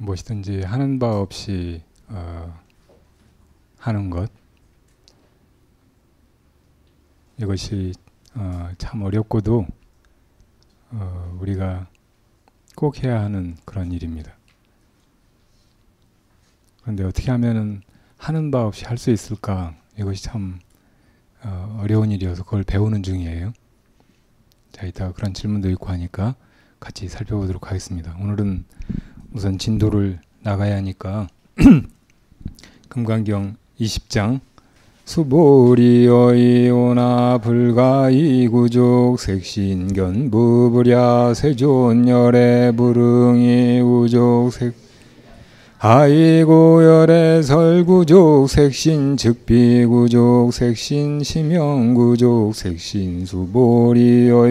무엇이든지 하는 바 없이 하는 것, 이것이 참 어렵고도 우리가 꼭 해야 하는 그런 일입니다. 그런데 어떻게 하면은 하는 바 없이 할 수 있을까? 이것이 참 어려운 일이어서 그걸 배우는 중이에요. 자, 이따가 그런 질문도 있고 하니까 같이 살펴보도록 하겠습니다. 오늘은 우선 진도를 나가야 하니까 금강경 20장 수보리어이오나 불가이구족 색신견 부부랴 세존열애 부릉이 우족 색 하이구열애 설구족 색신 즉비구족 색신 심영구족 색신 수보리어이오나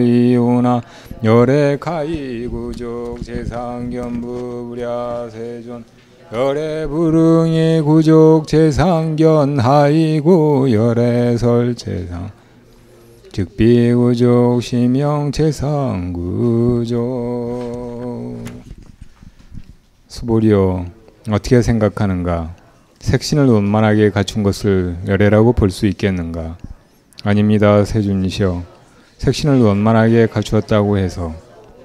열애 가이구족 재상견 부부랴 세존 열애 부릉이 구족 재상견 하이구 열애 설 재상 즉비구족 심영 재상구족. 수보리어 어떻게 생각하는가? 색신을 원만하게 갖춘 것을 열애라고 볼 수 있겠는가? 아닙니다, 세존이시여. 색신을 원만하게 갖추었다고 해서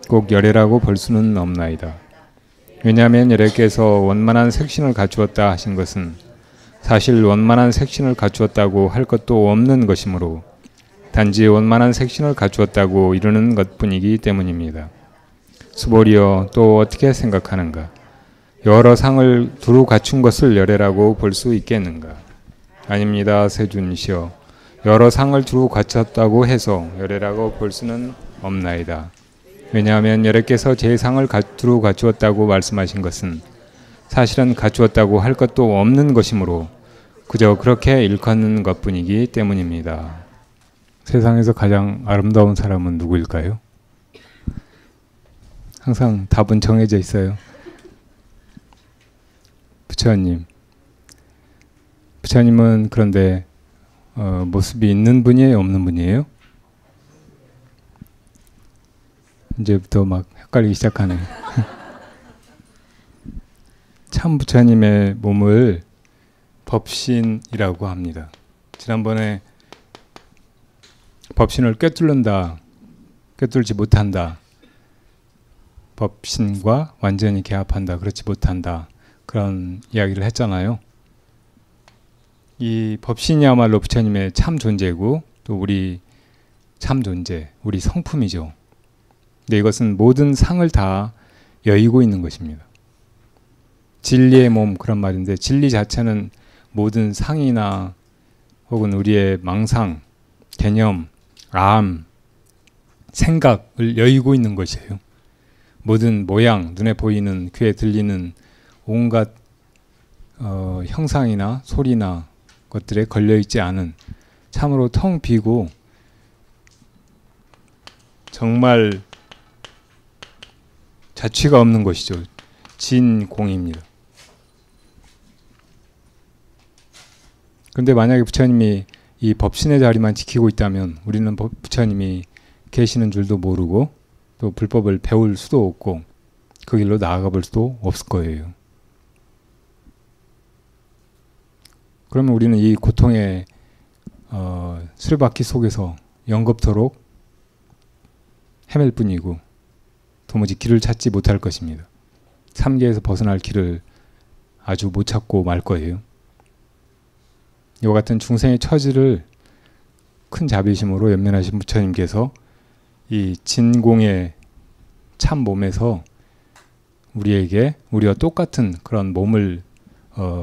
꼭 열애라고 볼 수는 없나이다. 왜냐하면 열애께서 원만한 색신을 갖추었다 하신 것은 사실 원만한 색신을 갖추었다고 할 것도 없는 것이므로 단지 원만한 색신을 갖추었다고 이르는 것뿐이기 때문입니다. 수보리여, 또 어떻게 생각하는가? 여러 상을 두루 갖춘 것을 열애라고 볼 수 있겠는가? 아닙니다, 세존이시여. 여러 상을 두루 갖췄다고 해서 열애라고 볼 수는 없나이다. 왜냐하면 열애께서 제 상을 두루 갖추었다고 말씀하신 것은 사실은 갖추었다고 할 것도 없는 것이므로 그저 그렇게 일컫는 것뿐이기 때문입니다. 세상에서 가장 아름다운 사람은 누구일까요? 항상 답은 정해져 있어요. 부처님. 부처님은 그런데 모습이 있는 분이에요? 없는 분이에요? 이제부터 막 헷갈리기 시작하네요. 참 부처님의 몸을 법신이라고 합니다. 지난번에 법신을 꿰뚫는다, 꿰뚫지 못한다, 법신과 완전히 개합한다, 그렇지 못한다, 그런 이야기를 했잖아요. 이 법신이야말로 부처님의 참 존재고 또 우리 참 존재, 우리 성품이죠. 근데 이것은 모든 상을 다 여의고 있는 것입니다. 진리의 몸, 그런 말인데 진리 자체는 모든 상이나 혹은 우리의 망상, 개념, 람, 생각을 여의고 있는 것이에요. 모든 모양, 눈에 보이는, 귀에 들리는 온갖 형상이나 소리나 것들에 걸려있지 않은 참으로 텅 비고 정말 자취가 없는 것이죠. 진공입니다. 그런데 만약에 부처님이 이 법신의 자리만 지키고 있다면 우리는 부처님이 계시는 줄도 모르고 또 불법을 배울 수도 없고 그 길로 나아가 볼 수도 없을 거예요. 그러면 우리는 이 고통의 수레바퀴 속에서 영겁토록 헤맬 뿐이고 도무지 길을 찾지 못할 것입니다. 삼계에서 벗어날 길을 아주 못 찾고 말 거예요. 이와 같은 중생의 처지를 큰 자비심으로 연면하신 부처님께서 이 진공의 참 몸에서 우리에게 우리와 똑같은 그런 몸을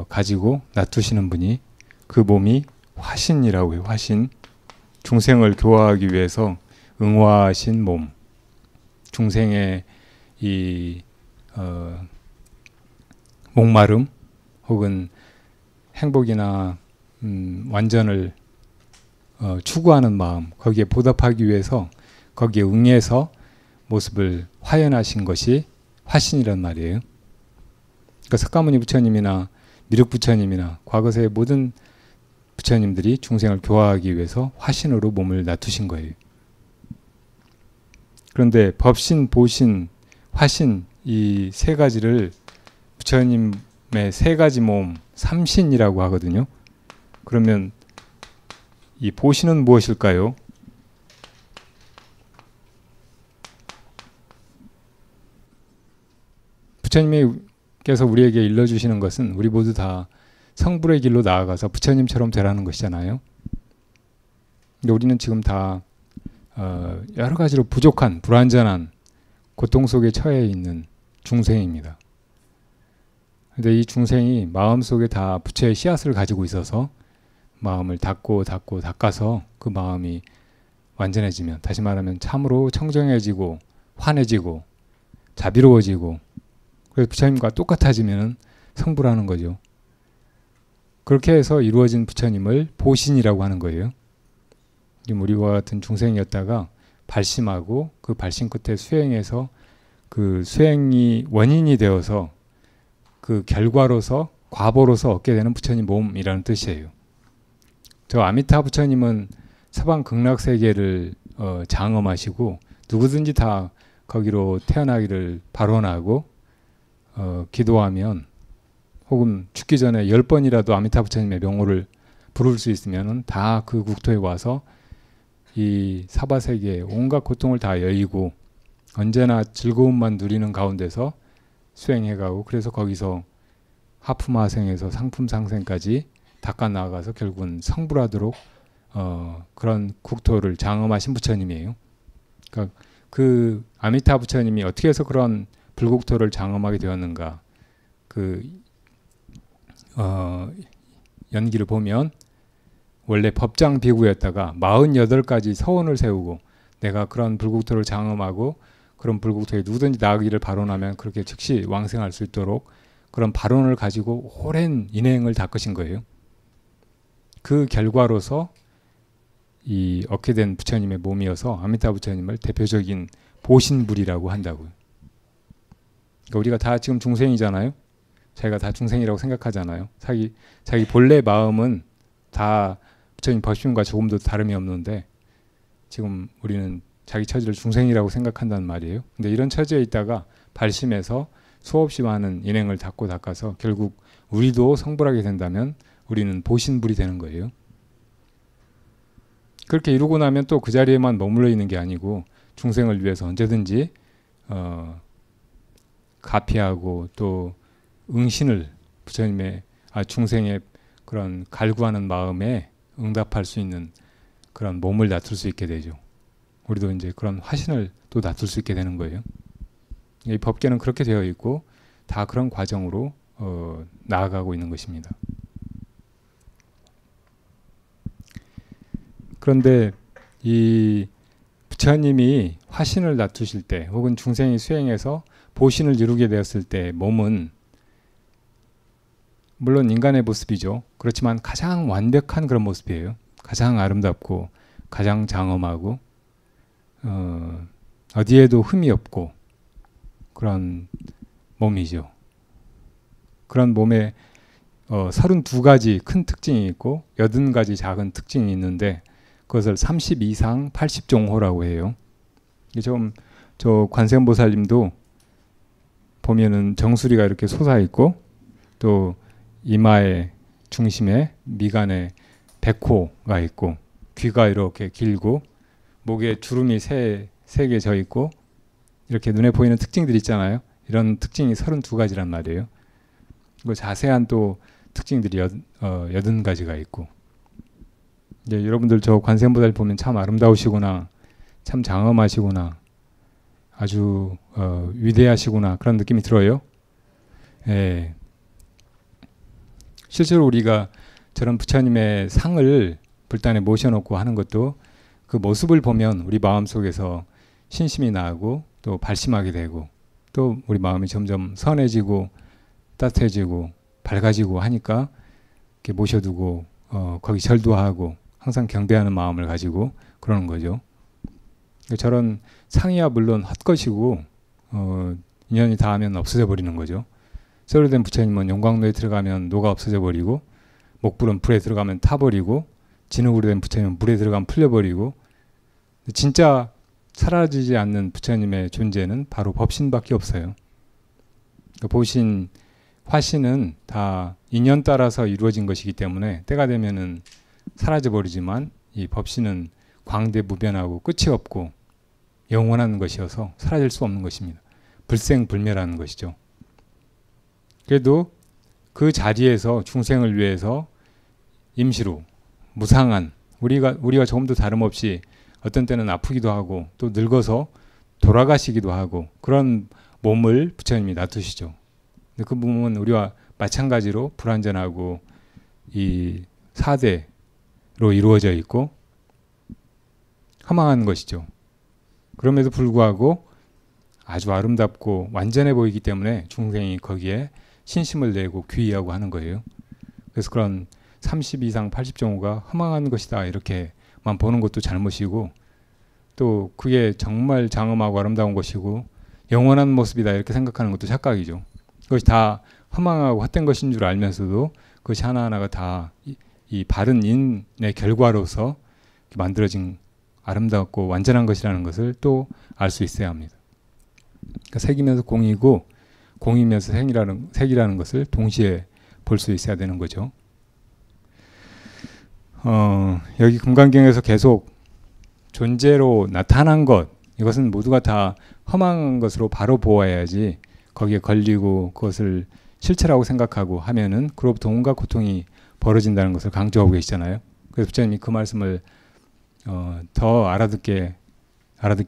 가지고 놔두시는 분이, 그 몸이 화신이라고 해요. 화신. 중생을 교화하기 위해서 응화하신 몸. 중생의 이 목마름 혹은 행복이나 완전을 추구하는 마음, 거기에 보답하기 위해서 거기에 응해서 모습을 화연하신 것이 화신이란 말이에요. 그러니까 석가모니 부처님이나 미륵 부처님이나 과거세의 모든 부처님들이 중생을 교화하기 위해서 화신으로 몸을 놔두신 거예요. 그런데 법신, 보신, 화신 이 세 가지를 부처님의 세 가지 몸, 삼신이라고 하거든요. 그러면 이 보신은 무엇일까요? 부처님께서 우리에게 일러주시는 것은 우리 모두 다 성불의 길로 나아가서 부처님처럼 되라는 것이잖아요. 근데 우리는 지금 다 여러 가지로 부족한, 불완전한 고통 속에 처해 있는 중생입니다. 근데 이 중생이 마음속에 다 부처의 씨앗을 가지고 있어서 마음을 닦아서 그 마음이 완전해지면, 다시 말하면 참으로 청정해지고 환해지고 자비로워지고, 그래서 부처님과 똑같아지면 성불하는 거죠. 그렇게 해서 이루어진 부처님을 보신이라고 하는 거예요. 우리와 같은 중생이었다가 발심하고 그 발심 끝에 수행해서 그 수행이 원인이 되어서 그 결과로서 과보로서 얻게 되는 부처님 몸이라는 뜻이에요. 저 아미타 부처님은 서방 극락세계를 장엄하시고 누구든지 다 거기로 태어나기를 발원하고 기도하면, 혹은 죽기 전에 10번이라도 아미타 부처님의 명호를 부를 수 있으면 다 그 국토에 와서 이 사바세계의 온갖 고통을 다 여의고 언제나 즐거움만 누리는 가운데서 수행해가고, 그래서 거기서 하품하생에서 상품상생까지 닦아 나아가서 결국은 성불하도록 그런 국토를 장엄하신 부처님이에요. 그러니까 그 아미타 부처님이 어떻게 해서 그런 불국토를 장엄하게 되었는가, 그 연기를 보면 원래 법장 비구였다가 48가지 서원을 세우고, 내가 그런 불국토를 장엄하고 그런 불국토에 누구든지 나아가기를 발언하면 그렇게 즉시 왕생할 수 있도록 그런 발언을 가지고 오랜 인행을 닦으신 거예요. 그 결과로서 이 얻게 된 부처님의 몸이어서 아미타 부처님을 대표적인 보신불이라고 한다고요. 그러니까 우리가 다 지금 중생이잖아요. 자기가 다 중생이라고 생각하잖아요. 자기 본래 마음은 다 부처님 법신과 조금도 다름이 없는데 지금 우리는 자기 처지를 중생이라고 생각한다는 말이에요. 근데 이런 처지에 있다가 발심해서 수없이 많은 인행을 닦아서 결국 우리도 성불하게 된다면 우리는 보신불이 되는 거예요. 그렇게 이루고 나면 또 그 자리에만 머물러 있는 게 아니고 중생을 위해서 언제든지 가피하고 또 응신을 부처님의 중생의 그런 갈구하는 마음에 응답할 수 있는 그런 몸을 놔둘 수 있게 되죠. 우리도 이제 그런 화신을 또 놔둘 수 있게 되는 거예요. 이 법계는 그렇게 되어 있고 다 그런 과정으로 나아가고 있는 것입니다. 그런데 이 부처님이 화신을 놔두실 때 혹은 중생이 수행해서 보신을 이루게 되었을 때 몸은 물론 인간의 모습이죠. 그렇지만 가장 완벽한 그런 모습이에요. 가장 아름답고 가장 장엄하고 어디에도 흠이 없고 그런 몸이죠. 그런 몸에 32가지 큰 특징이 있고 80가지 작은 특징이 있는데 그것을 32상 80종호라고 해요. 저 관세음보살님도 보면은 정수리가 이렇게 솟아있고 또 이마의 중심에 미간에 백호가 있고 귀가 이렇게 길고 목에 주름이 세 개 져 있고 이렇게 눈에 보이는 특징들이 있잖아요. 이런 특징이 32가지란 말이에요. 그리고 자세한 또 특징들이 80가지가 있고, 이제 여러분들 저 관세음보살 보면 참 아름다우시구나, 참 장엄하시구나, 아주 위대하시구나 그런 느낌이 들어요. 예. 실제로 우리가 저런 부처님의 상을 불단에 모셔놓고 하는 것도 그 모습을 보면 우리 마음속에서 신심이 나고 또 발심하게 되고 또 우리 마음이 점점 선해지고 따뜻해지고 밝아지고 하니까 이렇게 모셔두고 거기 절도 하고 항상 경배하는 마음을 가지고 그러는 거죠. 저런 상이야 물론 헛것이고 인연이 닿으면 없어져 버리는 거죠. 쇠로 된 부처님은 용광로에 들어가면 녹아 없어져 버리고 목불은 불에 들어가면 타버리고 진흙으로 된 부처님은 물에 들어가면 풀려버리고 진짜 사라지지 않는 부처님의 존재는 바로 법신밖에 없어요. 보신 화신은 다 인연 따라서 이루어진 것이기 때문에 때가 되면은 사라져 버리지만 이 법신은 광대무변하고 끝이 없고 영원한 것이어서 사라질 수 없는 것입니다. 불생불멸하는 것이죠. 그래도 그 자리에서 중생을 위해서 임시로 무상한 우리가 조금도 다름없이 어떤 때는 아프기도 하고 또 늙어서 돌아가시기도 하고 그런 몸을 부처님이 놔두시죠. 근데 그 몸은 우리와 마찬가지로 불완전하고 이 사대로 이루어져 있고 허망한 것이죠. 그럼에도 불구하고 아주 아름답고 완전해 보이기 때문에 중생이 거기에 신심을 내고 귀의하고 하는 거예요. 그래서 그런 30 이상 80종호가 허망한 것이다 이렇게만 보는 것도 잘못이고 또 그게 정말 장엄하고 아름다운 것이고 영원한 모습이다 이렇게 생각하는 것도 착각이죠. 그것이 다 허망하고 헛된 것인 줄 알면서도 그것이 하나하나가 다 이 바른 인의 결과로서 만들어진 아름답고 완전한 것이라는 것을 또 알 수 있어야 합니다. 그러니까 색이면서 공이고 공이면서 색이라는 것을 동시에 볼 수 있어야 되는 거죠. 여기 금강경에서 계속 존재로 나타난 것 이것은 모두가 다 험한 것으로 바로 보아야지 거기에 걸리고 그것을 실체라고 생각하고 하면은 그로부터 온갖 고통이 벌어진다는 것을 강조하고 계시잖아요. 그래서 부처님이 그 말씀을 더 알아듣기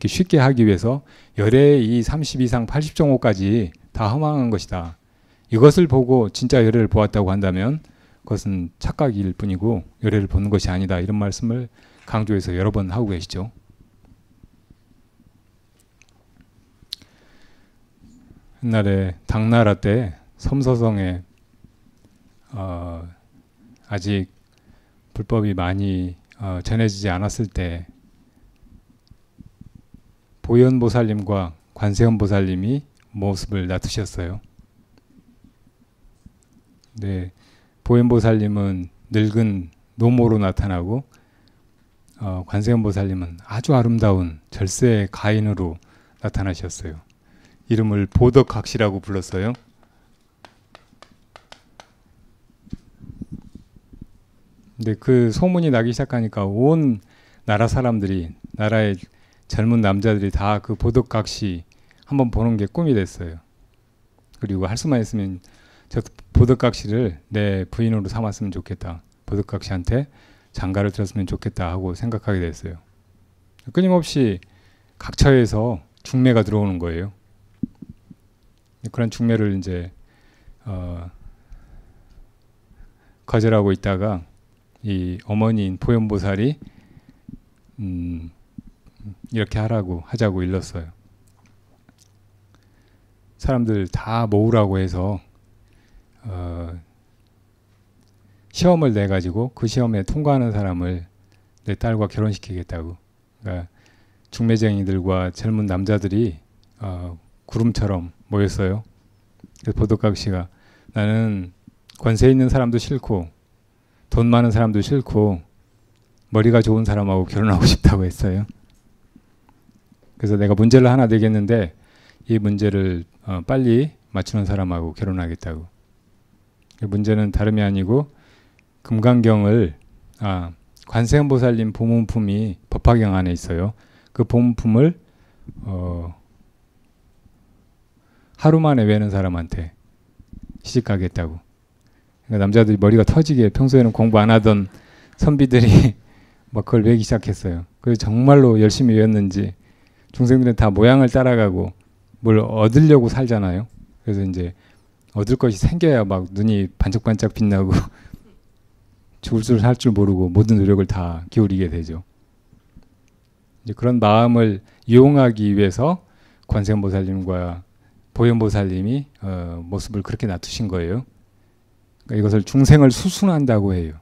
쉽게 하기 위해서 열의 이 30 이상 80종호까지 다 허망한 것이다. 이것을 보고 진짜 열애를 보았다고 한다면 그것은 착각일 뿐이고 열애를 보는 것이 아니다. 이런 말씀을 강조해서 여러 번 하고 계시죠. 옛날에 당나라 때 섬서성에 아직 불법이 많이 전해지지 않았을 때 보현보살님과 관세음보살님이 모습을 나타셨어요. 네, 보현보살님은 늙은 노모로 나타나고 관세음보살님은 아주 아름다운 절세의 가인으로 나타나셨어요. 이름을 보덕각시라고 불렀어요. 근데 그 소문이 나기 시작하니까 온 나라 사람들이 나라의 젊은 남자들이 다 그 보덕각시 한번 보는 게 꿈이 됐어요. 그리고 할 수만 있으면 저 보덕각시를 내 부인으로 삼았으면 좋겠다. 보덕각시한테 장가를 들었으면 좋겠다 하고 생각하게 됐어요. 끊임없이 각처에서 중매가 들어오는 거예요. 그런 중매를 이제 거절하고 있다가 이 어머니인 보현보살이 이렇게 하자고 일렀어요. 사람들 다 모으라고 해서 시험을 내가지고 그 시험에 통과하는 사람을 내 딸과 결혼시키겠다고. 그러니까 중매쟁이들과 젊은 남자들이 구름처럼 모였어요. 그래서 보덕각시가 나는 권세 있는 사람도 싫고 돈 많은 사람도 싫고 머리가 좋은 사람하고 결혼하고 싶다고 했어요. 그래서 내가 문제를 하나 내겠는데 이 문제를 빨리 맞추는 사람하고 결혼하겠다고. 문제는 다름이 아니고 금강경을 관세음보살님 보문품이 법화경 안에 있어요. 그 보문품을 하루 만에 외는 사람한테 시집가겠다고. 그러니까 남자들이 머리가 터지게 평소에는 공부 안 하던 선비들이 막 그걸 외기 시작했어요. 그래서 정말로 열심히 외웠는지 중생들은 다 모양을 따라가고 뭘 얻으려고 살잖아요. 그래서 이제 얻을 것이 생겨야 막 눈이 반짝반짝 빛나고 죽을 줄 살 줄 모르고 모든 노력을 다 기울이게 되죠. 이제 그런 마음을 이용하기 위해서 관세음보살님과 보현보살님이 모습을 그렇게 놔두신 거예요. 그러니까 이것을 중생을 수순한다고 해요.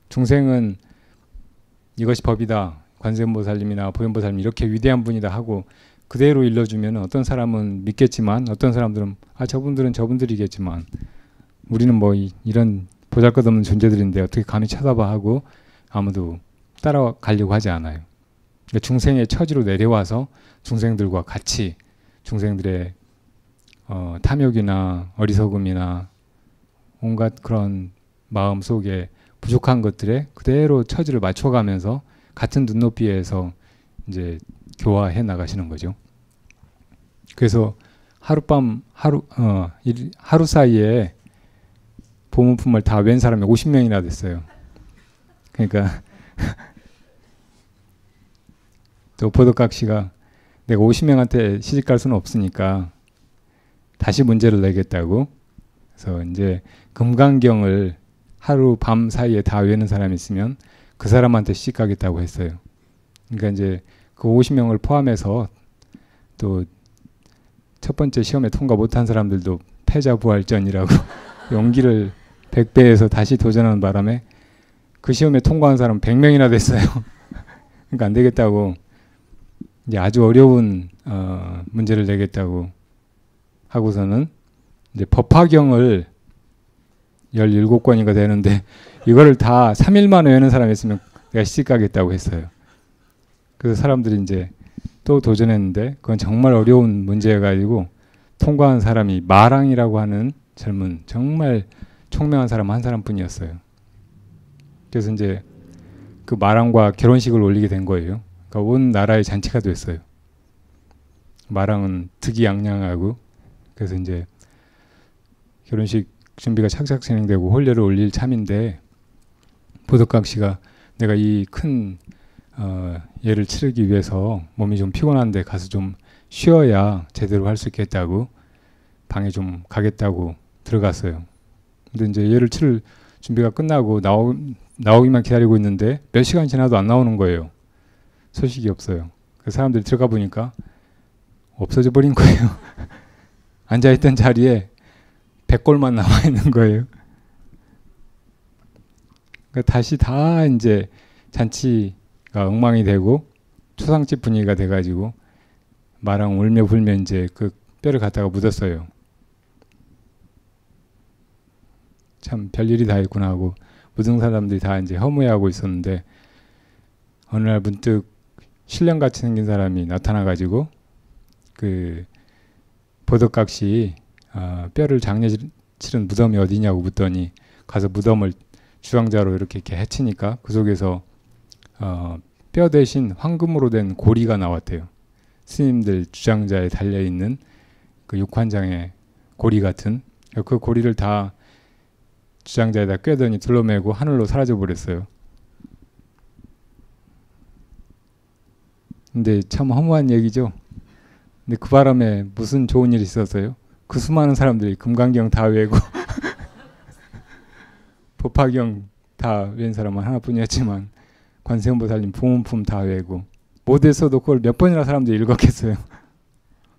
중생은 이것이 법이다. 관세음보살님이나 보현보살님 이렇게 위대한 분이다 하고 그대로 일러주면 어떤 사람은 믿겠지만 어떤 사람들은 저분들은 저분들이겠지만 우리는 뭐 이런 보잘것없는 존재들인데 어떻게 감히 쳐다봐 하고 아무도 따라가려고 하지 않아요. 그러니까 중생의 처지로 내려와서 중생들과 같이 중생들의 탐욕이나 어리석음이나 온갖 그런 마음 속에 부족한 것들에 그대로 처지를 맞춰가면서 같은 눈높이에서 이제 교화해 나가시는 거죠. 그래서 하루 사이에 보문품을 다 외운 사람이 50명이나 됐어요. 그러니까 또 보덕각 씨가 내가 50명한테 시집갈 수는 없으니까 다시 문제를 내겠다고. 그래서 이제 금강경을 하루 밤 사이에 다 외우는 사람이 있으면 그 사람한테 시집가겠다고 했어요. 그러니까 이제 그 50명을 포함해서 또 첫 번째 시험에 통과 못한 사람들도 패자부활전이라고 용기를 100배에서 다시 도전하는 바람에 그 시험에 통과한 사람 100명이나 됐어요. 그러니까 안 되겠다고 이제 아주 어려운 문제를 내겠다고 하고서는 이제 법화경을 17권인가 되는데 이거를 다 3일만 외우는 사람이 있으면 내가 시집가겠다고 했어요. 그래서 사람들이 이제 또 도전했는데 그건 정말 어려운 문제여가지고 통과한 사람이 마랑이라고 하는 젊은 정말 총명한 사람 한 사람뿐이었어요. 그래서 이제 그 마랑과 결혼식을 올리게 된 거예요. 그러니까 온 나라의 잔치가 됐어요. 마랑은 득이양양하고 그래서 이제 결혼식 준비가 착착 진행되고 혼례를 올릴 참인데 보덕각 씨가 내가 이 큰 예를 치르기 위해서 몸이 좀 피곤한데 가서 좀 쉬어야 제대로 할 수 있겠다고 방에 좀 가겠다고 들어갔어요. 근데 이제 예를 치를 준비가 끝나고 나오기만 기다리고 있는데 몇 시간 지나도 안 나오는 거예요. 소식이 없어요. 그 사람들이 들어가 보니까 없어져 버린 거예요. 앉아있던 자리에 100골만 나와 있는 거예요. 그러니까 다시 다 이제 잔치가 엉망이 되고 초상집 분위기가 돼가지고 마랑 울며 불며 이제 그 뼈를 갖다가 묻었어요. 참 별일이 다 있구나 하고 묻은 사람들이 다 이제 허무해하고 있었는데 어느 날 문득 신령같이 생긴 사람이 나타나가지고 그 보덕각시 뼈를 장례 치른 무덤이 어디냐고 묻더니 가서 무덤을 주황자로 이렇게 해치니까 그 속에서 뼈 대신 황금으로 된 고리가 나왔대요. 스님들 주장자에 달려있는 그 육환장의 고리 같은 그 고리를 다 주장자에다 꿰더니 둘러매고 하늘로 사라져 버렸어요. 근데 참 허무한 얘기죠. 근데 그 바람에 무슨 좋은 일이 있었어요? 그 수많은 사람들이 금강경 다 외고 법화경 다 외운 사람은 하나뿐이었지만 관세음보살님 보문품 다 외고 못해서도 그걸 몇 번이나 사람들이 읽었겠어요.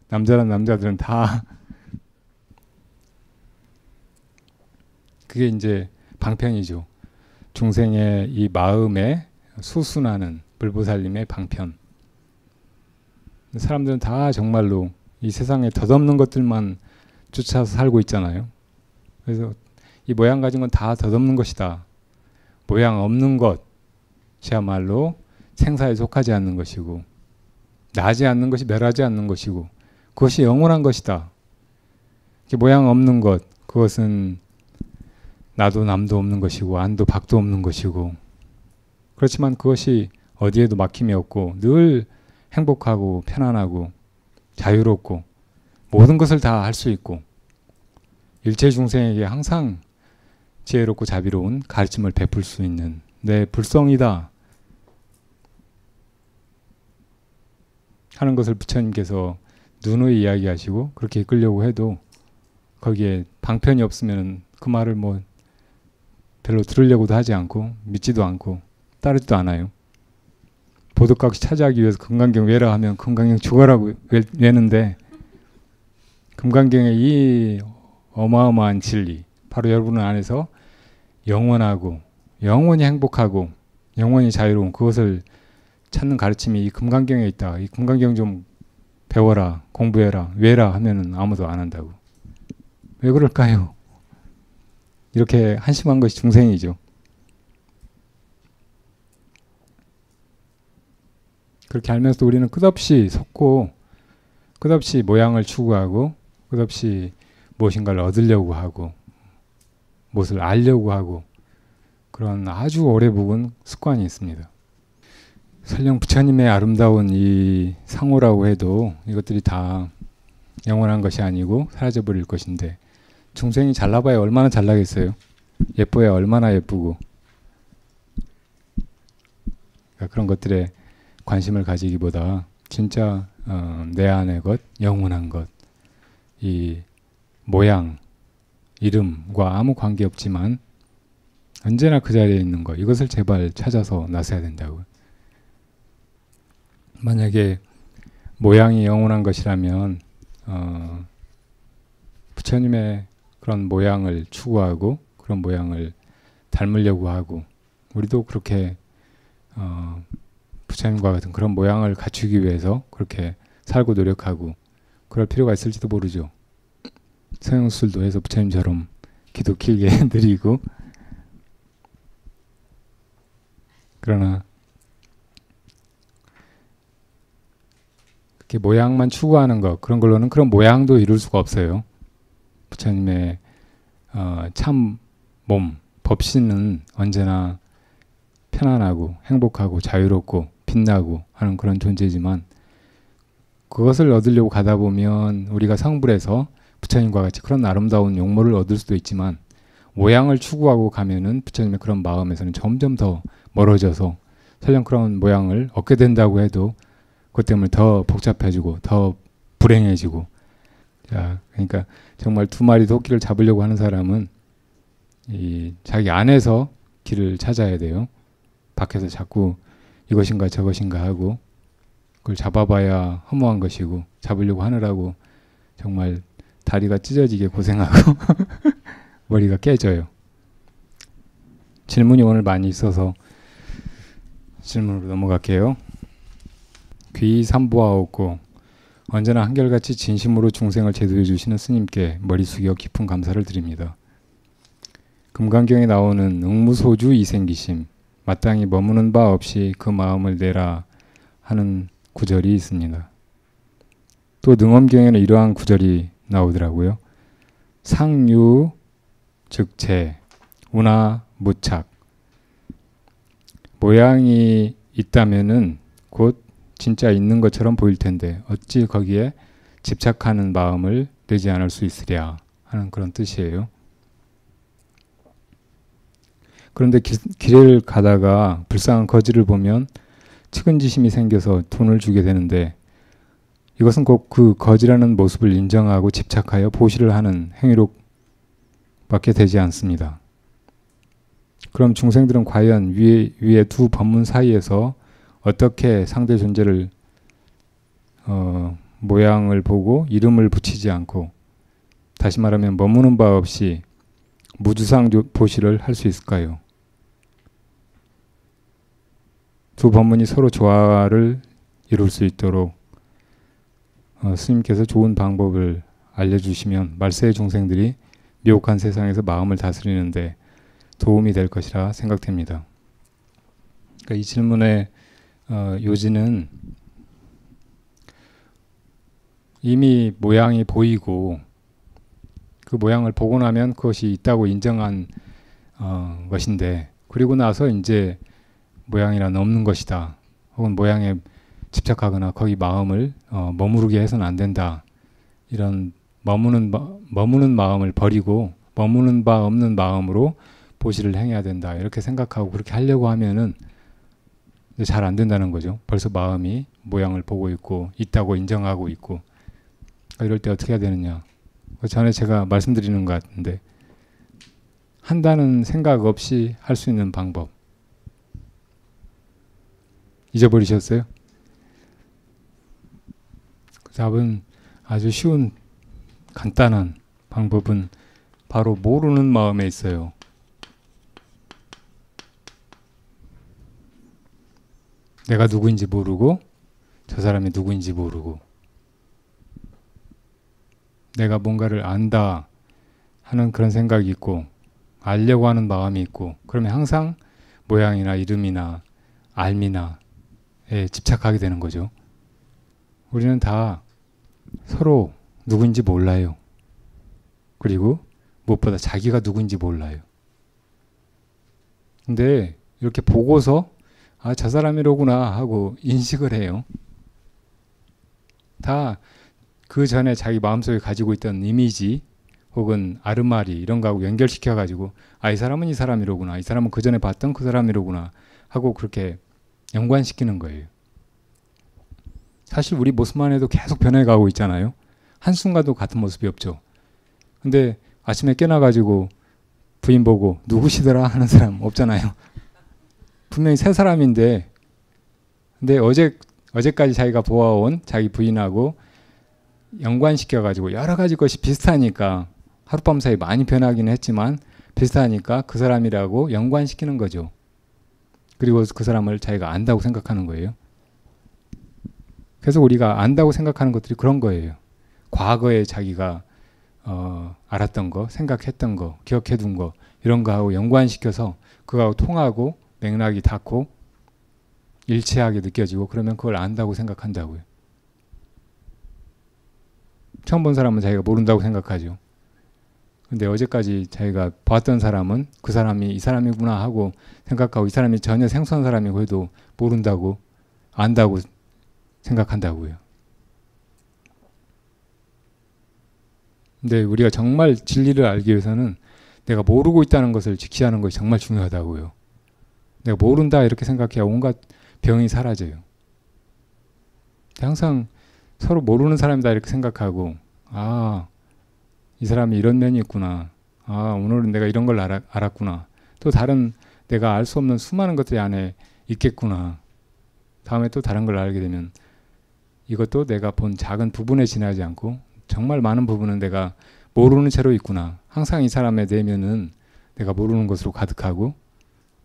남자란 남자들은 다. 그게 이제 방편이죠. 중생의 이 마음에 수순하는 불보살님의 방편. 사람들은 다 정말로 이 세상에 덧없는 것들만 쫓아서 살고 있잖아요. 그래서 이 모양 가진 건 다 덧없는 것이다. 모양 없는 것이야말로 생사에 속하지 않는 것이고 나지 않는 것이 멸하지 않는 것이고 그것이 영원한 것이다. 모양 없는 것, 그것은 나도 남도 없는 것이고 안도 밖도 없는 것이고 그렇지만 그것이 어디에도 막힘이 없고 늘 행복하고 편안하고 자유롭고 모든 것을 다 할 수 있고 일체 중생에게 항상 지혜롭고 자비로운 가르침을 베풀 수 있는 내 불성이다 하는 것을 부처님께서 누누이 이야기하시고 그렇게 이끌려고 해도 거기에 방편이 없으면 그 말을 뭐 별로 들으려고도 하지 않고 믿지도 않고 따르지도 않아요. 보덕각시 차지하기 위해서 금강경 외라 하면 금강경 죽어라고 외는데 금강경의 이 어마어마한 진리, 바로 여러분 안에서 영원하고 영원히 행복하고 영원히 자유로운 그것을 찾는 가르침이 이 금강경에 있다. 이 금강경 좀 배워라, 공부해라, 외라 하면은 아무도 안 한다고. 왜 그럴까요? 이렇게 한심한 것이 중생이죠. 그렇게 알면서도 우리는 끝없이 속고 끝없이 모양을 추구하고 끝없이 무엇인가를 얻으려고 하고 무엇을 알려고 하고 그런 아주 오래 묵은 습관이 있습니다. 설령 부처님의 아름다운 이 상호라고 해도 이것들이 다 영원한 것이 아니고 사라져버릴 것인데 중생이 잘나봐야 얼마나 잘나겠어요. 예뻐야 얼마나 예쁘고 그러니까 그런 것들에 관심을 가지기보다 진짜 내 안의 것, 영원한 것, 이 모양, 이름과 아무 관계없지만 언제나 그 자리에 있는 것, 이것을 제발 찾아서 나서야 된다고요. 만약에 모양이 영원한 것이라면 부처님의 그런 모양을 추구하고 그런 모양을 닮으려고 하고 우리도 그렇게 부처님과 같은 그런 모양을 갖추기 위해서 그렇게 살고 노력하고 그럴 필요가 있을지도 모르죠. 성형수술도 해서 부처님처럼 기도 길게 드리고 그러나 그렇게 모양만 추구하는 것 그런 걸로는 그런 모양도 이룰 수가 없어요. 부처님의 참 몸, 법신은 언제나 편안하고 행복하고 자유롭고 빛나고 하는 그런 존재지만 그것을 얻으려고 가다 보면 우리가 성불해서 부처님과 같이 그런 아름다운 용모를 얻을 수도 있지만 모양을 추구하고 가면은 부처님의 그런 마음에서는 점점 더 멀어져서 설령 그런 모양을 얻게 된다고 해도 그것 때문에 더 복잡해지고 더 불행해지고 자 그러니까 정말 두 마리 토끼를 잡으려고 하는 사람은 이 자기 안에서 길을 찾아야 돼요. 밖에서 자꾸 이것인가 저것인가 하고 그걸 잡아봐야 허무한 것이고 잡으려고 하느라고 정말 다리가 찢어지게 고생하고 머리가 깨져요. 질문이 오늘 많이 있어서 질문으로 넘어갈게요. 귀 삼보하옵고 언제나 한결같이 진심으로 중생을 제도해 주시는 스님께 머리 숙여 깊은 감사를 드립니다. 금강경에 나오는 응무소주 이생기심 마땅히 머무는 바 없이 그 마음을 내라 하는 구절이 있습니다. 또 능엄경에는 이러한 구절이 나오더라고요. 상유 즉체 우나 무착 모양이 있다면은 곧 진짜 있는 것처럼 보일 텐데 어찌 거기에 집착하는 마음을 내지 않을 수 있으랴 하는 그런 뜻이에요. 그런데 길을 가다가 불쌍한 거지를 보면 측은지심이 생겨서 돈을 주게 되는데 이것은 꼭 그 거지라는 모습을 인정하고 집착하여 보시를 하는 행위로 밖에 되지 않습니다. 그럼 중생들은 과연 위에 두 법문 사이에서 어떻게 상대 존재를 모양을 보고 이름을 붙이지 않고 다시 말하면 머무는 바 없이 무주상 보시를 할 수 있을까요? 두 법문이 서로 조화를 이룰 수 있도록 스님께서 좋은 방법을 알려주시면 말세의 중생들이 미혹한 세상에서 마음을 다스리는데 도움이 될 것이라 생각됩니다. 그러니까 이 질문의 요지는 이미 모양이 보이고 그 모양을 보고 나면 그것이 있다고 인정한 것인데 그리고 나서 이제 모양이란 없는 것이다. 혹은 모양에 집착하거나 거기 마음을 머무르게 해서는 안 된다. 이런 머무는 마음을 버리고 머무는 바 없는 마음으로 보시를 행해야 된다. 이렇게 생각하고 그렇게 하려고 하면은 잘 안 된다는 거죠. 벌써 마음이 모양을 보고 있고 있다고 인정하고 있고. 이럴 때 어떻게 해야 되느냐. 전에 제가 말씀드리는 것 같은데 한다는 생각 없이 할 수 있는 방법 잊어버리셨어요? 그 답은 아주 쉬운 간단한 방법은 바로 모르는 마음에 있어요. 내가 누구인지 모르고 저 사람이 누구인지 모르고 내가 뭔가를 안다 하는 그런 생각이 있고 알려고 하는 마음이 있고 그러면 항상 모양이나 이름이나 알미나에 집착하게 되는 거죠. 우리는 다 서로 누구인지 몰라요. 그리고 무엇보다 자기가 누구인지 몰라요. 근데 이렇게 보고서 아, 저 사람이로구나 하고 인식을 해요. 다 그 전에 자기 마음속에 가지고 있던 이미지 혹은 아르마리 이런 거하고 연결시켜가지고 아, 이 사람은 이 사람이로구나, 이 사람은 그 전에 봤던 그 사람이로구나 하고 그렇게 연관시키는 거예요. 사실 우리 모습만 해도 계속 변해가고 있잖아요. 한순간도 같은 모습이 없죠. 근데 아침에 깨나가지고 부인 보고 누구시더라 하는 사람 없잖아요. 분명히 새 사람인데 근데 어제까지 자기가 보아온 자기 부인하고 연관시켜가지고 여러 가지 것이 비슷하니까 하룻밤 사이 많이 변하긴 했지만 비슷하니까 그 사람이라고 연관시키는 거죠. 그리고 그 사람을 자기가 안다고 생각하는 거예요. 그래서 우리가 안다고 생각하는 것들이 그런 거예요. 과거에 자기가 알았던 거, 생각했던 거, 기억해둔 거 이런 거하고 연관시켜서 그거하고 통하고 맥락이 닿고 일치하게 느껴지고 그러면 그걸 안다고 생각한다고요. 처음 본 사람은 자기가 모른다고 생각하죠. 근데 어제까지 자기가 봤던 사람은 그 사람이 이 사람이구나 하고 생각하고 이 사람이 전혀 생소한 사람이고 해도 모른다고 안다고 생각한다고요. 근데 우리가 정말 진리를 알기 위해서는 내가 모르고 있다는 것을 직시하는 것이 정말 중요하다고요. 내가 모른다 이렇게 생각해야 온갖 병이 사라져요. 항상 서로 모르는 사람이다 이렇게 생각하고 아, 이 사람이 이런 면이 있구나. 아, 오늘은 내가 이런 걸 알았구나. 또 다른 내가 알 수 없는 수많은 것들이 안에 있겠구나. 다음에 또 다른 걸 알게 되면 이것도 내가 본 작은 부분에 지나지 않고 정말 많은 부분은 내가 모르는 채로 있구나. 항상 이 사람의 내면은 내가 모르는 것으로 가득하고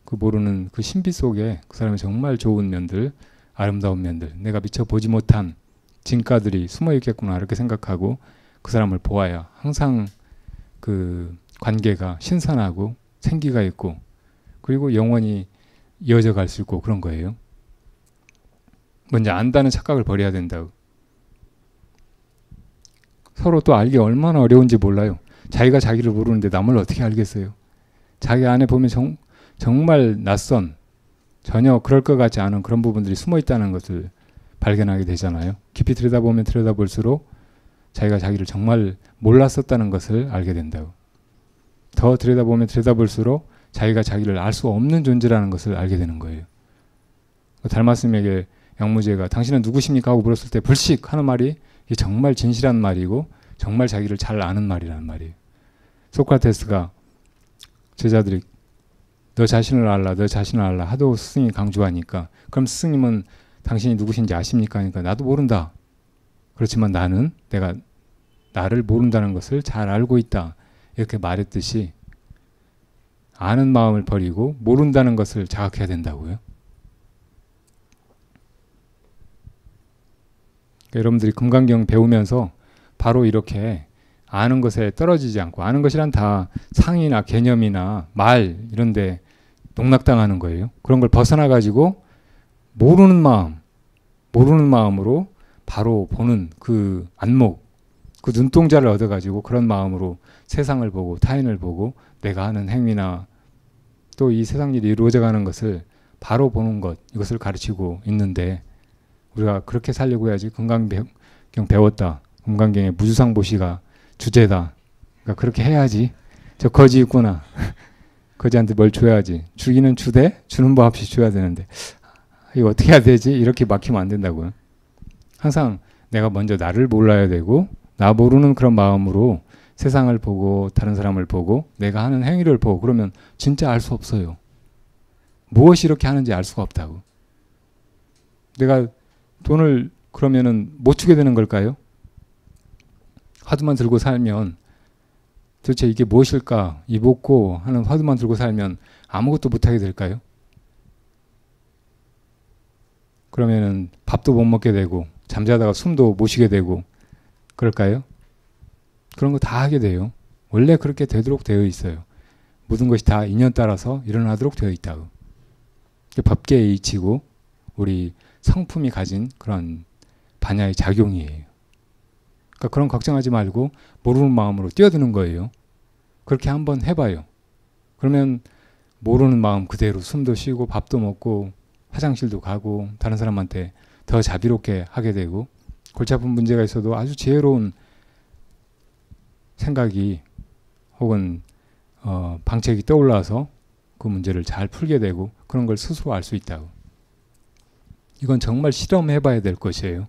그 모르는 그 신비 속에 그 사람의 정말 좋은 면들, 아름다운 면들, 내가 미처 보지 못한 진가들이 숨어 있겠구나 이렇게 생각하고 그 사람을 보아야 항상 그 관계가 신선하고 생기가 있고 그리고 영원히 이어져 갈 수 있고 그런 거예요. 먼저 안다는 착각을 버려야 된다고. 서로 또 알기 얼마나 어려운지 몰라요. 자기가 자기를 모르는데 남을 어떻게 알겠어요. 자기 안에 보면 정말 낯선 전혀 그럴 것 같지 않은 그런 부분들이 숨어 있다는 것을 발견하게 되잖아요. 깊이 들여다보면 들여다볼수록 자기가 자기를 정말 몰랐었다는 것을 알게 된다고. 더 들여다보면 들여다볼수록 자기가 자기를 알 수 없는 존재라는 것을 알게 되는 거예요. 달마스님에게 양무제가 당신은 누구십니까? 하고 물었을 때 불식 하는 말이 이게 정말 진실한 말이고 정말 자기를 잘 아는 말이라는 말이에요. 소크라테스가 제자들이 너 자신을 알라, 너 자신을 알라 하도 스승이 강조하니까 그럼 스승님은 당신이 누구신지 아십니까? 하니까 나도 모른다. 그렇지만 나는 내가 나를 모른다는 것을 잘 알고 있다. 이렇게 말했듯이 아는 마음을 버리고 모른다는 것을 자각해야 된다고요. 그러니까 여러분들이 금강경 배우면서 바로 이렇게 아는 것에 떨어지지 않고 아는 것이란 다 상이나 개념이나 말 이런 데 농락당하는 거예요. 그런 걸 벗어나 가지고 모르는 마음으로 바로 보는 그 안목, 그 눈동자를 얻어 가지고 그런 마음으로 세상을 보고 타인을 보고 내가 하는 행위나 또 이 세상 일이 이루어져 가는 것을 바로 보는 것, 이것을 가르치고 있는데 우리가 그렇게 살려고 해야지. 금강경 배웠다. 금강경의 무주상보시가 주제다. 그러니까 그렇게 해야지. 저 거지 있구나. 거지한테 뭘 줘야지. 주기는 주되 주는 법 없이 줘야 되는데 이거 어떻게 해야 되지? 이렇게 막히면 안 된다고요. 항상 내가 먼저 나를 몰라야 되고 나 모르는 그런 마음으로 세상을 보고 다른 사람을 보고 내가 하는 행위를 보고 그러면 진짜 알 수 없어요. 무엇이 이렇게 하는지 알 수가 없다고. 내가 돈을 그러면은 못 주게 되는 걸까요? 화두만 들고 살면 도대체 이게 무엇일까? 이복고 하는 화두만 들고 살면 아무것도 못하게 될까요? 그러면은 밥도 못 먹게 되고 잠자다가 숨도 못 쉬게 되고 그럴까요? 그런 거 다 하게 돼요. 원래 그렇게 되도록 되어 있어요. 모든 것이 다 인연 따라서 일어나도록 되어 있다고. 법계의 이치고 우리 성품이 가진 그런 반야의 작용이에요. 그러니까 그런 걱정하지 말고 모르는 마음으로 뛰어드는 거예요. 그렇게 한번 해봐요. 그러면 모르는 마음 그대로 숨도 쉬고 밥도 먹고 화장실도 가고 다른 사람한테 더 자비롭게 하게 되고 골치 아픈 문제가 있어도 아주 지혜로운 생각이 혹은 방책이 떠올라서 그 문제를 잘 풀게 되고 그런 걸 스스로 알 수 있다고. 이건 정말 실험해봐야 될 것이에요.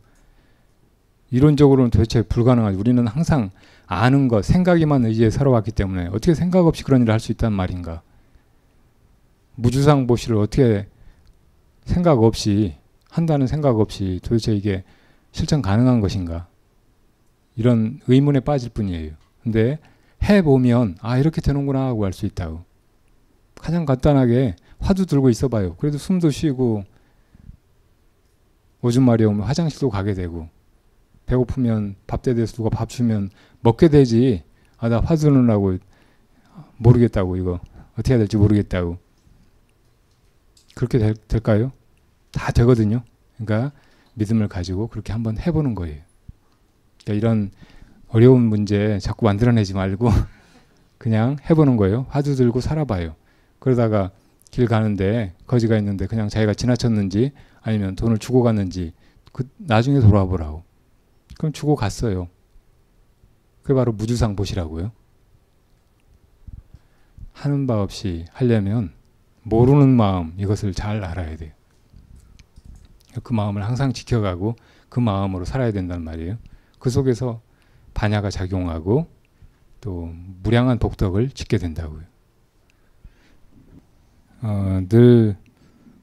이론적으로는 도대체 불가능하죠. 우리는 항상 아는 것, 생각에만 의지해 살아왔기 때문에 어떻게 생각 없이 그런 일을 할 수 있단 말인가. 무주상보시를 어떻게 생각 없이 한다는 생각 없이 도대체 이게 실천 가능한 것인가. 이런 의문에 빠질 뿐이에요. 근데 해보면 아 이렇게 되는구나 하고 알 수 있다고. 가장 간단하게 화두 들고 있어봐요. 그래도 숨도 쉬고 오줌 마려우면 화장실도 가게 되고 배고프면 밥때 돼서 누가 밥 주면 먹게 되지. 아 나 화두 넣으라고 모르겠다고 이거 어떻게 해야 될지 모르겠다고. 그렇게 될까요? 다 되거든요. 그러니까 믿음을 가지고 그렇게 한번 해보는 거예요. 그러니까 이런 어려운 문제 자꾸 만들어내지 말고 그냥 해보는 거예요. 화두 들고 살아봐요. 그러다가 길 가는데 거지가 있는데 그냥 자기가 지나쳤는지 아니면 돈을 주고 갔는지 나중에 돌아와 보라고. 그럼 주고 갔어요. 그게 바로 무주상보시라고요. 하는 바 없이 하려면 모르는 마음 이것을 잘 알아야 돼요. 그 마음을 항상 지켜가고 그 마음으로 살아야 된단 말이에요. 그 속에서 반야가 작용하고 또 무량한 복덕을 짓게 된다고요. 늘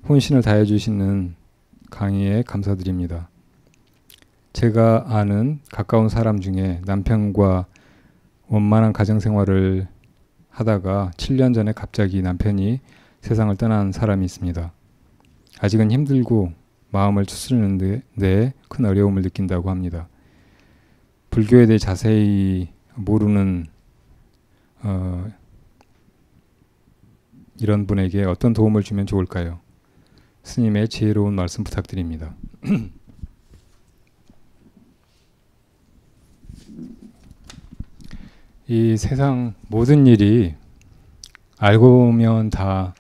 혼신을 다해 주시는 강의에 감사드립니다. 제가 아는 가까운 사람 중에 남편과 원만한 가정생활을 하다가 7년 전에 갑자기 남편이 세상을 떠난 사람이 있습니다. 아직은 힘들고 마음을 추스르는 데 큰 어려움을 느낀다고 합니다. 불교에 대해 자세히 모르는 이런 분에게 어떤 도움을 주면 좋을까요? 스님의 지혜로운 말씀 부탁드립니다. 이 세상 모든 일이 알고 보면 다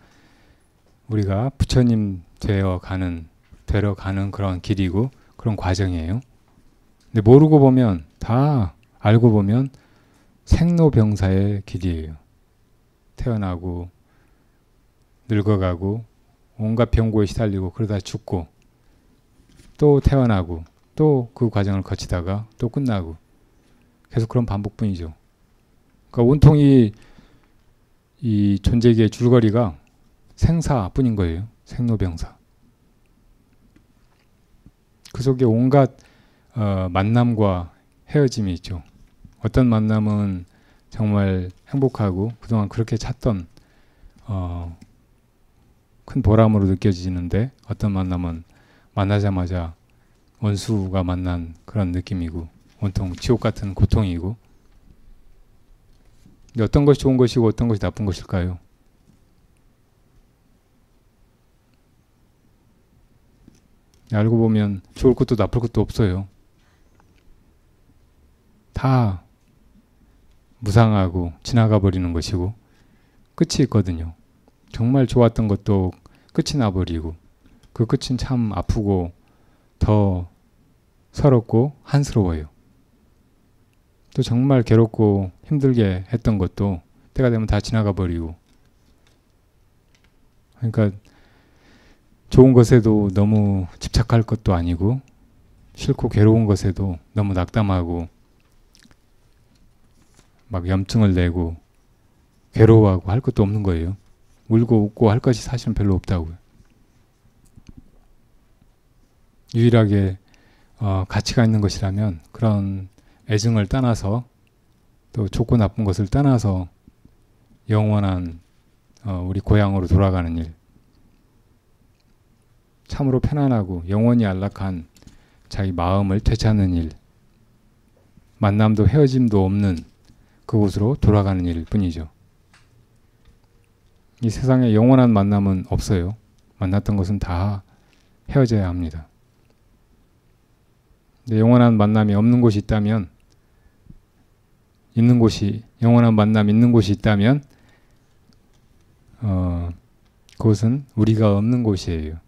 우리가 부처님 되러 가는 그런 길이고 그런 과정이에요. 근데 모르고 보면 다 알고 보면 생로병사의 길이에요. 태어나고 늙어가고 온갖 병고에 시달리고 그러다 죽고 또 태어나고 또 그 과정을 거치다가 또 끝나고 계속 그런 반복뿐이죠. 그러니까 온통이 이 존재계의 줄거리가 생사뿐인 거예요. 생로병사. 그 속에 온갖 만남과 헤어짐이 있죠. 어떤 만남은 정말 행복하고 그동안 그렇게 찾던 큰 보람으로 느껴지는데 어떤 만남은 만나자마자 원수가 만난 그런 느낌이고 온통 지옥 같은 고통이고. 근데 어떤 것이 좋은 것이고 어떤 것이 나쁜 것일까요? 알고 보면 좋을 것도 나쁠 것도 없어요. 다 무상하고 지나가 버리는 것이고 끝이 있거든요. 정말 좋았던 것도 끝이 나버리고 그 끝은 참 아프고 더 서럽고 한스러워요. 또 정말 괴롭고 힘들게 했던 것도 때가 되면 다 지나가 버리고. 그러니까 좋은 것에도 너무 집착할 것도 아니고 싫고 괴로운 것에도 너무 낙담하고 막 염증을 내고 괴로워하고 할 것도 없는 거예요. 울고 웃고 할 것이 사실은 별로 없다고요. 유일하게 가치가 있는 것이라면 그런 애증을 떠나서 또 좋고 나쁜 것을 떠나서 영원한 우리 고향으로 돌아가는 일, 참으로 편안하고 영원히 안락한 자기 마음을 되찾는 일, 만남도 헤어짐도 없는 그곳으로 돌아가는 일 뿐이죠. 이 세상에 영원한 만남은 없어요. 만났던 것은 다 헤어져야 합니다. 근데 영원한 만남이 없는 곳이 있다면, 영원한 만남이 있는 곳이 있다면 그곳은 우리가 없는 곳이에요.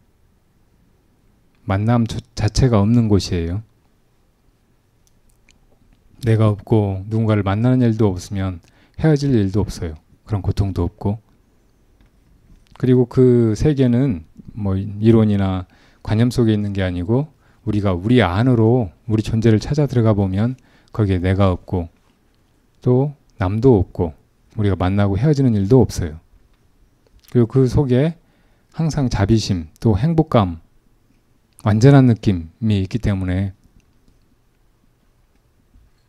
만남 자체가 없는 곳이에요. 내가 없고 누군가를 만나는 일도 없으면 헤어질 일도 없어요. 그런 고통도 없고. 그리고 그 세계는 뭐 이론이나 관념 속에 있는 게 아니고 우리가 우리 안으로 우리 존재를 찾아 들어가 보면 거기에 내가 없고 또 남도 없고 우리가 만나고 헤어지는 일도 없어요. 그리고 그 속에 항상 자비심 또 행복감, 완전한 느낌이 있기 때문에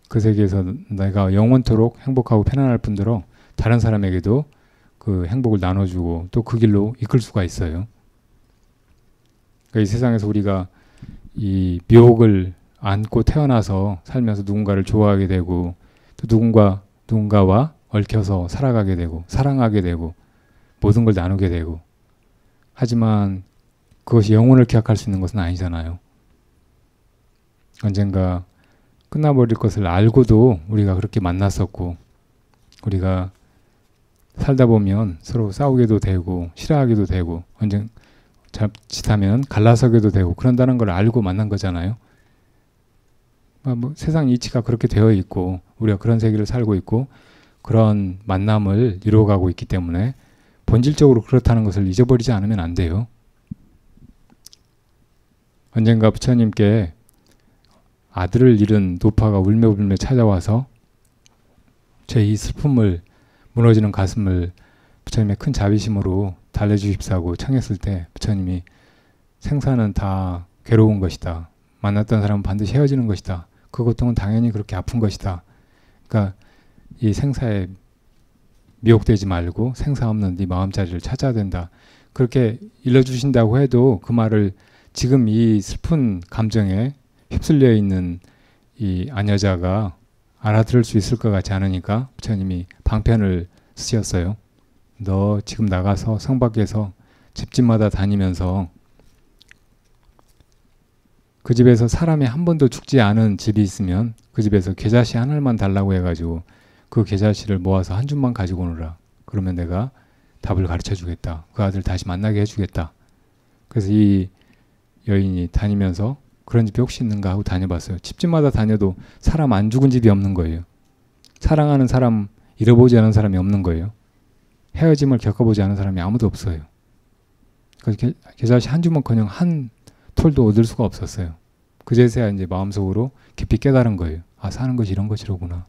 그 세계에서 내가 영원토록 행복하고 편안할 뿐더러 다른 사람에게도 그 행복을 나눠주고 또 그 길로 이끌 수가 있어요. 그러니까 이 세상에서 우리가 이 미혹을 안고 태어나서 살면서 누군가를 좋아하게 되고 또 누군가와 얽혀서 살아가게 되고 사랑하게 되고 모든 걸 나누게 되고 하지만 그것이 영혼을 기약할 수 있는 것은 아니잖아요. 언젠가 끝나버릴 것을 알고도 우리가 그렇게 만났었고 우리가 살다 보면 서로 싸우게도 되고 싫어하게도 되고 언젠 자칫하면 갈라서게도 되고 그런다는 걸 알고 만난 거잖아요. 뭐 세상 이치가 그렇게 되어 있고 우리가 그런 세계를 살고 있고 그런 만남을 이루어가고 있기 때문에 본질적으로 그렇다는 것을 잊어버리지 않으면 안 돼요. 언젠가 부처님께 아들을 잃은 노파가 울며불며 찾아와서 제 이 슬픔을 무너지는 가슴을 부처님의 큰 자비심으로 달래주십사고 청했을 때 부처님이 생사는 다 괴로운 것이다. 만났던 사람은 반드시 헤어지는 것이다. 그 고통은 당연히 그렇게 아픈 것이다. 그러니까 이 생사에 미혹되지 말고 생사 없는 네 마음자리를 찾아야 된다. 그렇게 일러주신다고 해도 그 말을 지금 이 슬픈 감정에 휩쓸려 있는 이 아녀자가 알아들을 수 있을 것 같지 않으니까 부처님이 방편을 쓰셨어요. 너 지금 나가서 성 밖에서 집집마다 다니면서 그 집에서 사람이 한 번도 죽지 않은 집이 있으면 그 집에서 계자씨 하나만 달라고 해가지고 그 계자씨를 모아서 한 줌만 가지고 오너라. 그러면 내가 답을 가르쳐 주겠다. 그 아들 다시 만나게 해주겠다. 그래서 이 여인이 다니면서 그런 집이 혹시 있는가 하고 다녀봤어요. 집집마다 다녀도 사람 안 죽은 집이 없는 거예요. 사랑하는 사람, 잃어보지 않은 사람이 없는 거예요. 헤어짐을 겪어보지 않은 사람이 아무도 없어요. 그래서 계자씨 한 주먹커녕 한 톨도 얻을 수가 없었어요. 그제서야 이제 마음속으로 깊이 깨달은 거예요. 아, 사는 것이 이런 것이로구나.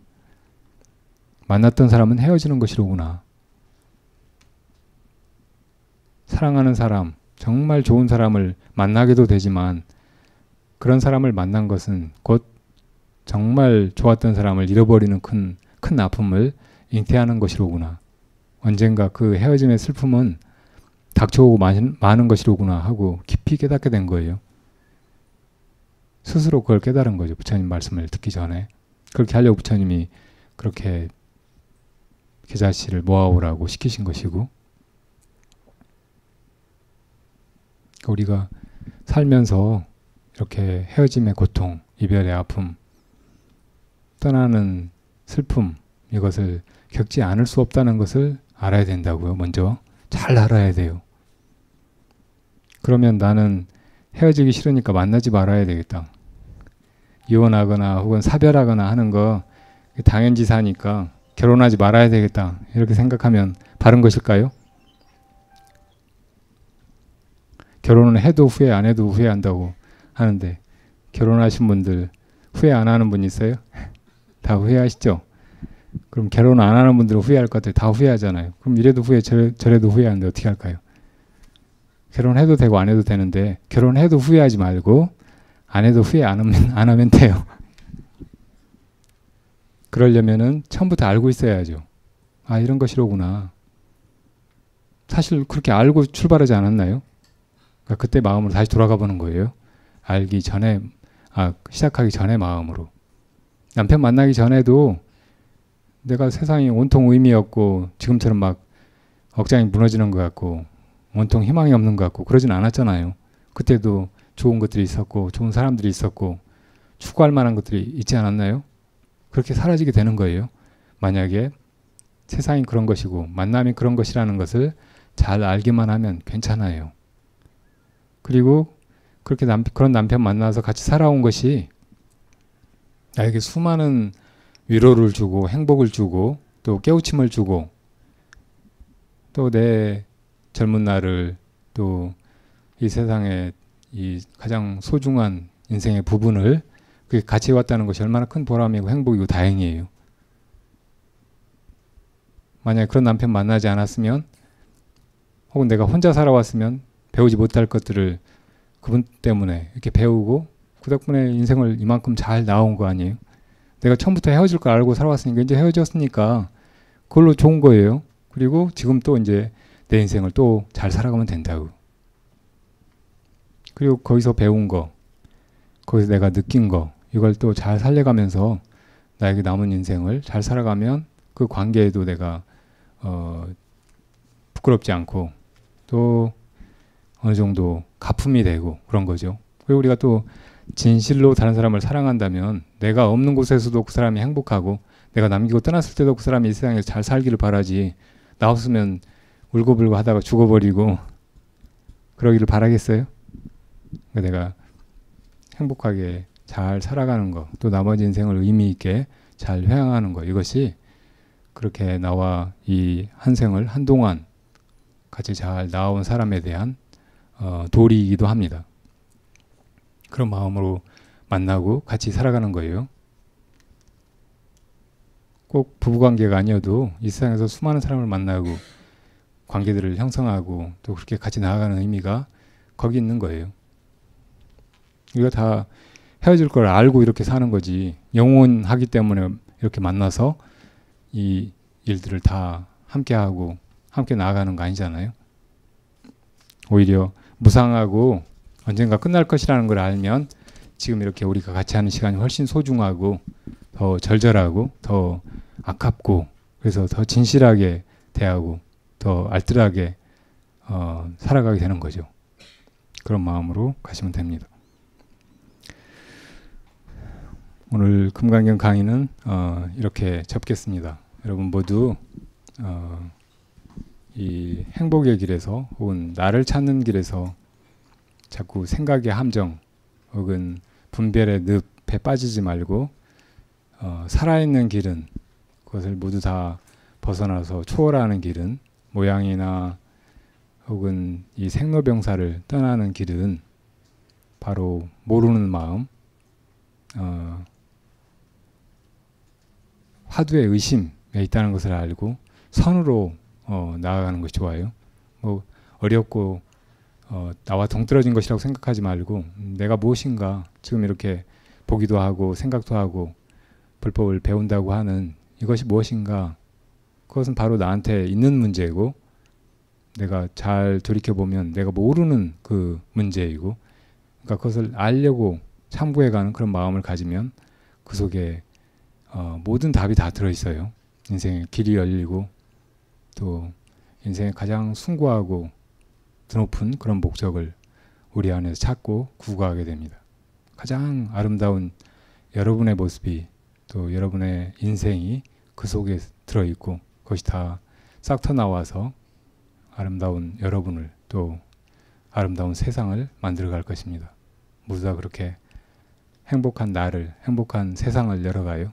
만났던 사람은 헤어지는 것이로구나. 사랑하는 사람, 정말 좋은 사람을 만나게도 되지만 그런 사람을 만난 것은 곧 정말 좋았던 사람을 잃어버리는 큰 아픔을 잉태하는 것이로구나. 언젠가 그 헤어짐의 슬픔은 닥쳐오고 많은 것이로구나 하고 깊이 깨닫게 된 거예요. 스스로 그걸 깨달은 거죠. 부처님 말씀을 듣기 전에. 그렇게 하려고 부처님이 그렇게 계자씨를 모아오라고 시키신 것이고 우리가 살면서 이렇게 헤어짐의 고통, 이별의 아픔, 떠나는 슬픔 이것을 겪지 않을 수 없다는 것을 알아야 된다고요. 먼저 잘 알아야 돼요. 그러면 나는 헤어지기 싫으니까 만나지 말아야 되겠다. 이혼하거나 혹은 사별하거나 하는 거 당연지사니까 결혼하지 말아야 되겠다. 이렇게 생각하면 바른 것일까요? 결혼은 해도 후회 안 해도 후회한다고 하는데 결혼하신 분들 후회 안 하는 분 있어요? 다 후회하시죠? 그럼 결혼 안 하는 분들은 후회할 것 같아요. 다 후회하잖아요. 그럼 이래도 후회 저래도 후회하는데 어떻게 할까요? 결혼해도 되고 안 해도 되는데 결혼해도 후회하지 말고 안 해도 후회 안 하면 돼요. 그러려면은 처음부터 알고 있어야죠. 아, 이런 것이로구나. 사실 그렇게 알고 출발하지 않았나요? 그러니까 그때 마음으로 다시 돌아가 보는 거예요. 알기 전에, 시작하기 전에 마음으로. 남편 만나기 전에도 내가 세상이 온통 의미없고 지금처럼 막 억장이 무너지는 것 같고 온통 희망이 없는 것 같고 그러진 않았잖아요. 그때도 좋은 것들이 있었고 좋은 사람들이 있었고 추구할 만한 것들이 있지 않았나요? 그렇게 사라지게 되는 거예요. 만약에 세상이 그런 것이고 만남이 그런 것이라는 것을 잘 알기만 하면 괜찮아요. 그리고 그렇게 그런 남편 만나서 같이 살아온 것이 나에게 수많은 위로를 주고 행복을 주고 또 깨우침을 주고 또 내 젊은 날을 또 이 세상에 이 가장 소중한 인생의 부분을 그게 같이 해왔다는 것이 얼마나 큰 보람이고 행복이고 다행이에요. 만약에 그런 남편 만나지 않았으면 혹은 내가 혼자 살아왔으면 배우지 못할 것들을 그분 때문에 이렇게 배우고 그 덕분에 인생을 이만큼 잘 나온 거 아니에요. 내가 처음부터 헤어질 걸 알고 살아왔으니까 이제 헤어졌으니까 그걸로 좋은 거예요. 그리고 지금 또 이제 내 인생을 또 잘 살아가면 된다고. 그리고 거기서 배운 거, 거기서 내가 느낀 거 이걸 또 잘 살려가면서 나에게 남은 인생을 잘 살아가면 그 관계에도 내가 부끄럽지 않고 또 어느 정도 가품이 되고 그런 거죠. 그리고 우리가 또 진실로 다른 사람을 사랑한다면 내가 없는 곳에서도 그 사람이 행복하고 내가 남기고 떠났을 때도 그 사람이 이 세상에서 잘 살기를 바라지 나 없으면 울고불고 하다가 죽어버리고 그러기를 바라겠어요? 그러니까 내가 행복하게 잘 살아가는 거, 또 나머지 인생을 의미 있게 잘 회항하는 거, 이것이 그렇게 나와 이 한 생을 한동안 같이 잘 나아온 사람에 대한 도리이기도 합니다. 그런 마음으로 만나고 같이 살아가는 거예요. 꼭 부부관계가 아니어도 이 세상에서 수많은 사람을 만나고 관계들을 형성하고 또 그렇게 같이 나아가는 의미가 거기 있는 거예요. 이거 다 헤어질 걸 알고 이렇게 사는 거지 영원하기 때문에 이렇게 만나서 이 일들을 다 함께하고 함께 나아가는 거 아니잖아요. 오히려 무상하고 언젠가 끝날 것이라는 걸 알면 지금 이렇게 우리가 같이 하는 시간이 훨씬 소중하고 더 절절하고 더 아깝고 그래서 더 진실하게 대하고 더 알뜰하게 살아가게 되는 거죠. 그런 마음으로 가시면 됩니다. 오늘 금강경 강의는 이렇게 접겠습니다. 여러분 모두 이 행복의 길에서 혹은 나를 찾는 길에서 자꾸 생각의 함정 혹은 분별의 늪에 빠지지 말고 살아있는 길은 그것을 모두 다 벗어나서 초월하는 길은 모양이나 혹은 이 생로병사를 떠나는 길은 바로 모르는 마음 화두의 의심에 있다는 것을 알고 선으로 나아가는 것이 좋아요. 뭐 어렵고 나와 동떨어진 것이라고 생각하지 말고 내가 무엇인가 지금 이렇게 보기도 하고 생각도 하고 불법을 배운다고 하는 이것이 무엇인가 그것은 바로 나한테 있는 문제이고 내가 잘 돌이켜보면 내가 모르는 그 문제이고 그러니까 그것을 알려고 참고해가는 그런 마음을 가지면 그 속에 모든 답이 다 들어있어요. 인생의 길이 열리고 또 인생의 가장 숭고하고 드높은 그런 목적을 우리 안에서 찾고 구가하게 됩니다. 가장 아름다운 여러분의 모습이 또 여러분의 인생이 그 속에 들어있고 그것이 다 싹 터나와서 아름다운 여러분을 또 아름다운 세상을 만들어갈 것입니다. 모두 다 그렇게 행복한 나를 행복한 세상을 열어가요.